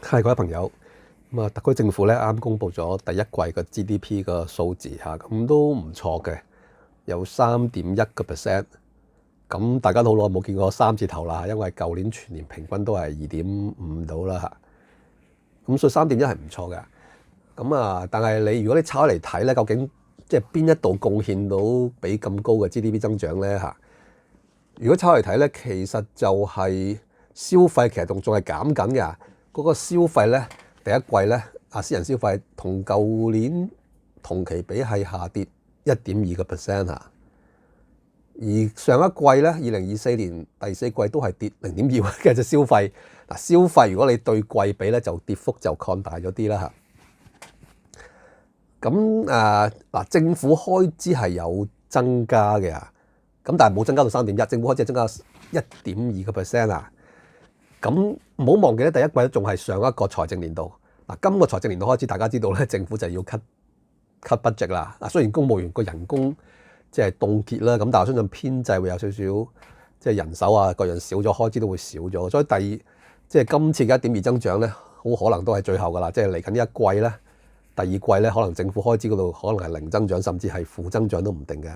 係各位朋友，特區政府咧啱公布咗第一季嘅 GDP 嘅數字嚇，咁都唔錯嘅，有3.1%。咁大家都好耐冇見過三字頭啦，因為舊年全年平均都係2.5到啦嚇。咁所以3.1係唔錯嘅。但係如果你炒嚟睇咧，究竟即係邊一度貢獻到比咁高嘅 GDP 增長咧嚇？如果炒嚟睇咧，其實就係消費其實仲係減緊嘅。嗰個消費咧，第一季咧，私人消費同舊年同期比係下跌1.2%嚇，而上一季咧，2024年第四季都係跌0.2嘅隻消費。消費如果你對季比咧，就跌幅就擴大咗啲啦嚇。政府開支係有增加嘅，咁但係冇增加到3.1，政府開支係增加1.2%啊。咁唔好忘記咧，第一季都仲係上一個財政年度。今個財政年度開始，大家知道咧，政府就要 cut budget 啦。雖然公務員個人工即係凍結啦，咁但係我相信編制會有少少即係人手啊各樣少咗，開支都會少咗。所以即係今次嘅1.2增長咧，好可能都係最後噶啦。即係嚟緊呢一季咧，第二季咧，可能政府開支嗰度可能係零增長，甚至係負增長都唔定嘅。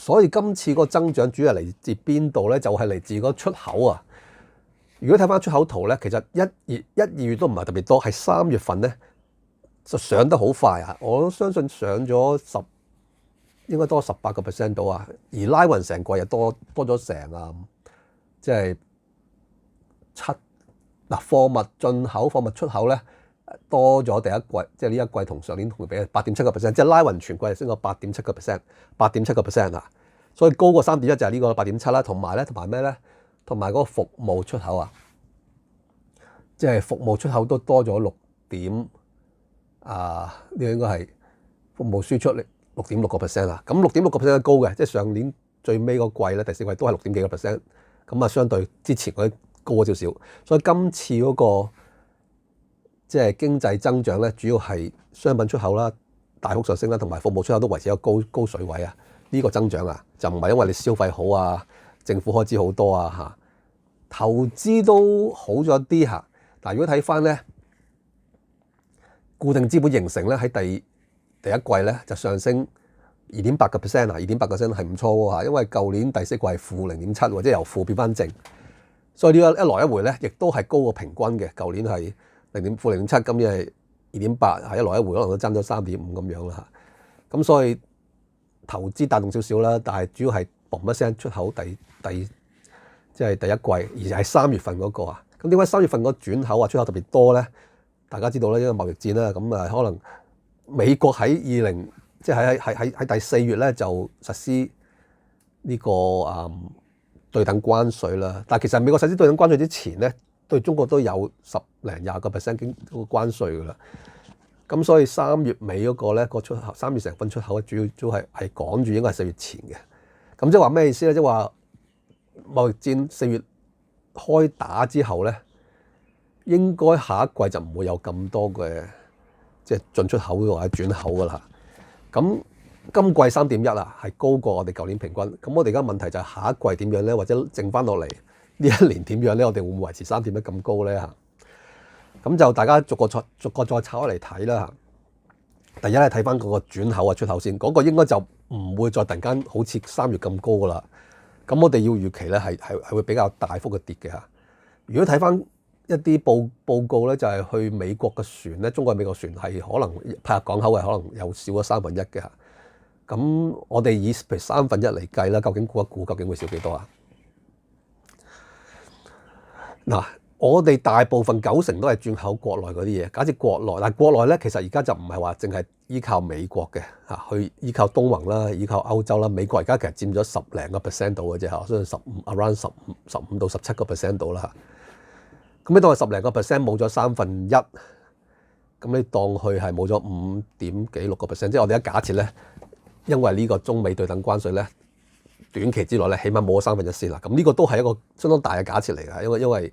所以今次個增長主要係嚟自邊度咧？就係嚟自個出口啊！如果睇翻出口圖咧，其實一二月都唔係特別多，係3月份咧就上得好快啊！我都相信上咗應該多18% 到啊！而拉勻成季又多咗成即係貨物進口、貨物出口咧多咗第一季，即係呢一季同上年同期比8.7%，即係拉勻全季係升咗8.7%啊！所以高過3.1就係呢個8.7啦，同埋咩咧？同埋嗰個服務出口啊，即係服務出口都多咗6點呢個應該係服務輸出6.6% 啊！咁6.6% 係高嘅，即係上年最尾個季咧，第四季都係6點幾個 percent， 咁相對之前嗰啲高咗少少，所以今次嗰個即係經濟增長咧，主要係商品出口啦，大幅上升啦，同埋服務出口都維持一個高水位啊！呢個增長啊，就唔係因為你消費好啊，政府開支好多啊嚇，投資都好咗啲嚇。如果睇翻咧，固定資本形成咧喺第一季咧就上升2.8% 啊，2.8% 係唔錯喎嚇，因為舊年第四季係負0.7，或者由負變翻正，所以呢個一來一回咧，亦都係高過平均嘅。舊年係負0.7，今年係2.8，係一來一回可能都爭咗3.5咁樣啦嚇。咁所以投資帶動少少啦，但係主要係嘣一聲出口即係第一季，而係3月份嗰個啊。咁點解3月份嗰轉口出口特別多咧？大家知道咧，因為貿易戰啦，咁可能美國喺即係喺第4月咧就實施呢個對等關稅啦。但係其實美國實施對等關稅之前咧，對中國都有10零20% 經嗰個關稅噶啦。咁所以3月尾嗰個咧個出口，3月成份出口主要都係趕住應該係4月前嘅。咁即係話咩意思咧？即係話貿易戰4月開打之後咧，應該下一季就唔會有咁多嘅即係進出口或者轉口噶啦。咁今季3.1啊，係高過我哋舊年平均。咁我哋而家問題就係下一季點樣咧，或者剩翻落嚟呢一年點樣咧？我哋會唔會維持3.1咁高咧嚇？咁就大家逐個再炒嚟睇啦。第一係睇翻嗰個轉口出口先，嗰個應該就唔會再突然間好似3月咁高噶啦。咁我哋要預期咧係會比較大幅嘅跌嘅嚇。如果睇翻一啲報告咧，就係去美國嘅船咧，中國嘅美國船係可能派入港口係可能有少咗1/3嘅嚇。咁我哋以譬如1/3嚟計啦，究竟估一估究竟會少幾多啊？我哋大部分90%都係轉口國內嗰啲嘢。假設國內，但係國內咧，其實而家就唔係話淨係依靠美國嘅嚇，去依靠東盟啦，依靠歐洲啦。美國而家其實佔咗10零個%度嘅啫嚇，我相信around 15到17% 度啦嚇。咁你當係10零個%冇咗1/3，咁你當佢係冇咗5點幾6個%，即係我哋而家假設咧，因為呢個中美對等關稅咧，短期之內咧，起碼冇咗1/3先啦。咁呢個都係一個相當大嘅假設嚟㗎，因為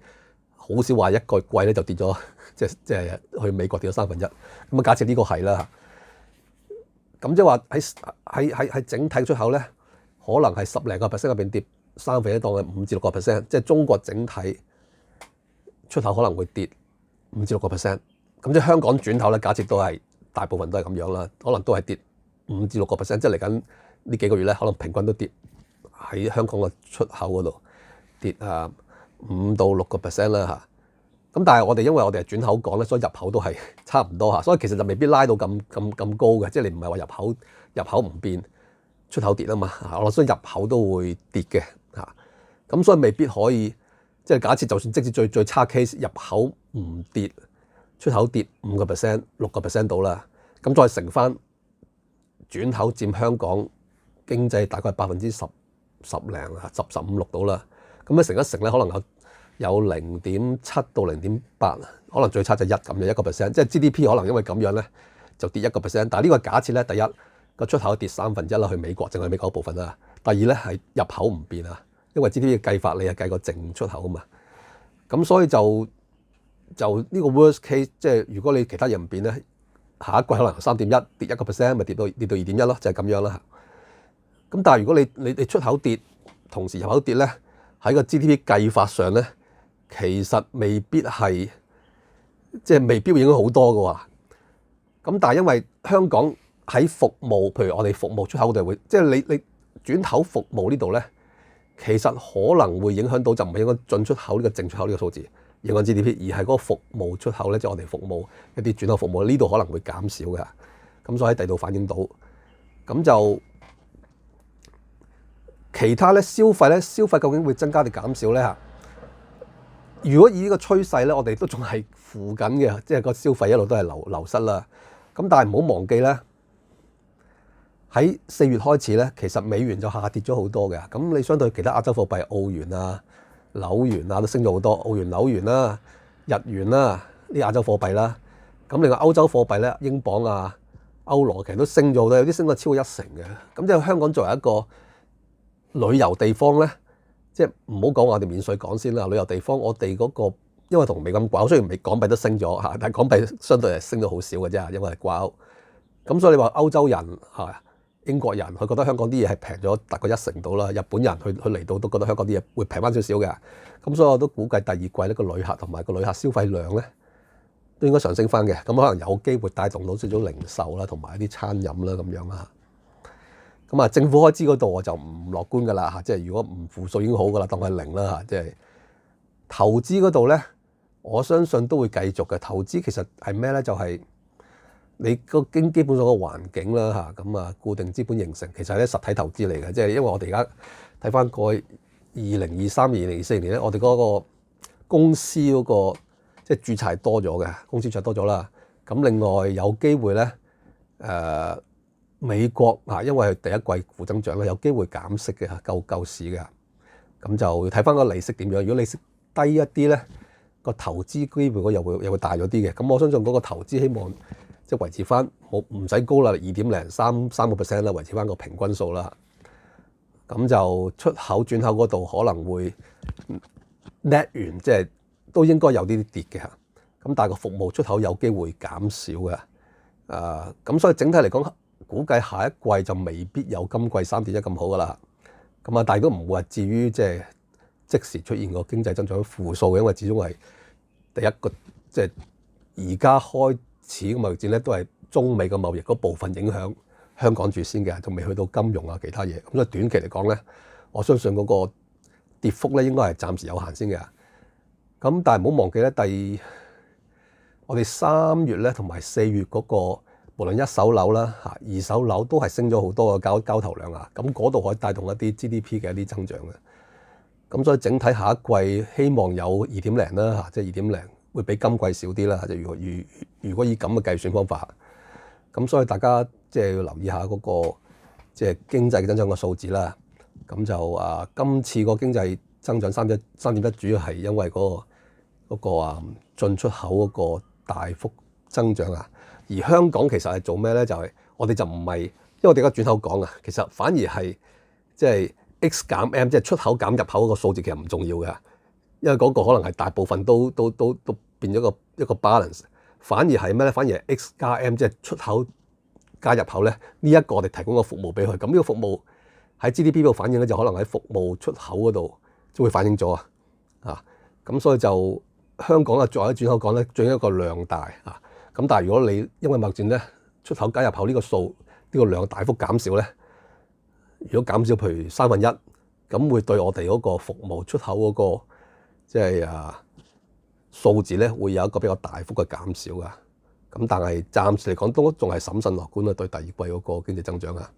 好少話一個季咧就跌咗，即係去美國跌咗1/3。咁假設呢個係啦，咁即係話喺整體出口咧，可能係10零個%入邊跌1/3，當係5至6個%，即係中國整體出口可能會跌5至6%。咁即係香港轉口咧，假設都係大部分都係咁樣啦，可能都係跌5至6%，即係嚟緊呢幾個月咧，可能平均都跌喺香港嘅出口嗰度跌5到6%啦嚇。咁但係因為我哋係轉口港咧，所以入口都係差唔多嚇，所以其實就未必拉到咁高嘅，即係你唔係話入口唔變，出口跌啊嘛嚇，我所以入口都會跌嘅嚇。咁所以未必可以，即係假設就算即使最差 case 入口唔跌，出口跌5%、6% 到啦，咁再乘翻轉口佔香港經濟大概係10%、15%、6%到啦，咁乘一乘咧，可能有0.7到0.8，可能最差就1咁樣1%，即係 GDP 可能因為咁樣咧就跌1%，但係呢個假設咧，第一個出口跌1/3啦，去美國淨係美國部分啦，第二咧係入口唔變啊，因為 GDP 嘅計法你係計個淨出口啊嘛，咁所以就呢個 worst case， 即係如果你其他嘢唔變咧，下一季可能3.1跌1%，咪跌到2.1咯，就係咁樣啦。咁但係如果你出口跌，同時入口跌咧，喺個 GDP 計法上咧，其實未必係即係未必會影響好多嘅喎。咁但係因為香港喺服務，譬如我哋服務出口就會，即係你轉口服務呢度咧，其實可能會影響到就唔係影響進出口呢個淨出口呢個數字，影響 GDP， 而係嗰個服務出口咧，即係我哋服務一啲轉口服務呢度可能會減少嘅。咁所以喺第度反映到，咁就其他咧消費究竟會增加定減少咧嚇？如果以呢個趨勢咧，我哋都仲係負緊嘅，即係個消費一路都係流失啦。咁但係唔好忘記咧，喺4月開始咧，其實美元就下跌咗好多嘅。咁你相對其他亞洲貨幣，澳元啊、紐元啊都升咗好多，澳元、紐元啦、日元啦，呢亞洲貨幣啦。咁另外歐洲貨幣咧，英鎊啊、歐羅其實都升咗好多，有啲升咗超過1成嘅。咁即係香港作為一個旅遊地方咧，即係唔好講我哋免稅港先啦。旅遊地方我哋嗰個因為同美金掛鈎，雖然港幣都升咗嚇，但係港幣相對係升咗好少嘅啫，因為係掛鈎。咁所以你話歐洲人嚇、英國人，佢覺得香港啲嘢係平咗大概1成到啦。日本人佢嚟到都覺得香港啲嘢會平翻少少嘅。咁所以我都估計第二季呢個旅客同埋個旅客消費量咧都應該上升翻嘅。咁可能有機會帶動到少少零售啦，同埋一啲餐飲啦咁樣啦。咁啊，政府開支嗰度我就唔樂觀噶啦嚇，即係如果唔負數已經好噶啦，當佢係0啦嚇。即係投資嗰度咧，我相信都會繼續嘅。投資其實係咩咧？就係你個基本上個環境啦嚇，咁啊固定資本形成其實係啲實體投資嚟嘅。即係因為我哋而家睇翻過去2023、2024年咧，我哋嗰個公司嗰個即係註冊多咗嘅，公司註冊多咗啦。咁另外有機會咧美國因為第一季負增長咧，有機會減息嘅，救市嘅。咁就睇翻個利息點樣。如果利息低一啲咧，個投資機會又會大咗啲嘅。咁我相信嗰個投資希望即係維持翻唔使高啦，2.03%啦，維持翻個平均數啦。咁就出口轉口嗰度可能會 net 完，即係都應該有啲跌嘅嚇。咁但係個服務出口有機會減少嘅。咁所以整體嚟講，估計下一季就未必有今季3.1咁好噶啦。咁但係都唔會話至於即時出現個經濟增長負數嘅，因為始終係第一個即係而家開始嘅貿易戰咧，都係中美嘅貿易嗰部分影響香港住先嘅，仲未去到金融啊其他嘢。咁所以短期嚟講咧，我相信嗰個跌幅咧應該係暫時有限先嘅。咁但係唔好忘記咧，我哋3月咧同埋4月嗰個無論一手樓啦嚇，二手樓都係升咗好多嘅交投量啊。咁嗰度可以帶動一啲 GDP 嘅一啲增長嘅。咁所以整體下一季希望有2.0啦嚇，即係2.0會比今季少啲啦。就如果以咁嘅計算方法，咁所以大家即係要留意下嗰個即係經濟增長嘅數字啦。咁就今次個經濟增長3.1主要係因為嗰個進出口嗰個大幅增長啊。而香港其實係做咩咧？就係我哋就唔係，因為我哋而家轉口港啊，其實反而係即係 X 減 M， 即係出口減入口嗰個數字其實唔重要嘅，因為嗰個可能係大部分都變咗一個 balance。反而係咩咧？反而係 X 加 M， 即係出口加入口咧。呢一個我哋提供個服務俾佢，咁呢個服務喺 GDP 度反映咧，就可能喺服務出口嗰度都會反映咗啊。咁所以就香港啊，作為轉口港咧，最一個量大啊。咁但係如果你因為貿易戰咧，出口加入口呢個數呢個量大幅減少咧，如果減少譬如1/3，咁會對我哋嗰個服務出口嗰個即係數字咧，會有一個比較大幅嘅減少噶。咁但係暫時嚟講都仲係審慎樂觀啊，對第二季嗰個經濟增長啊。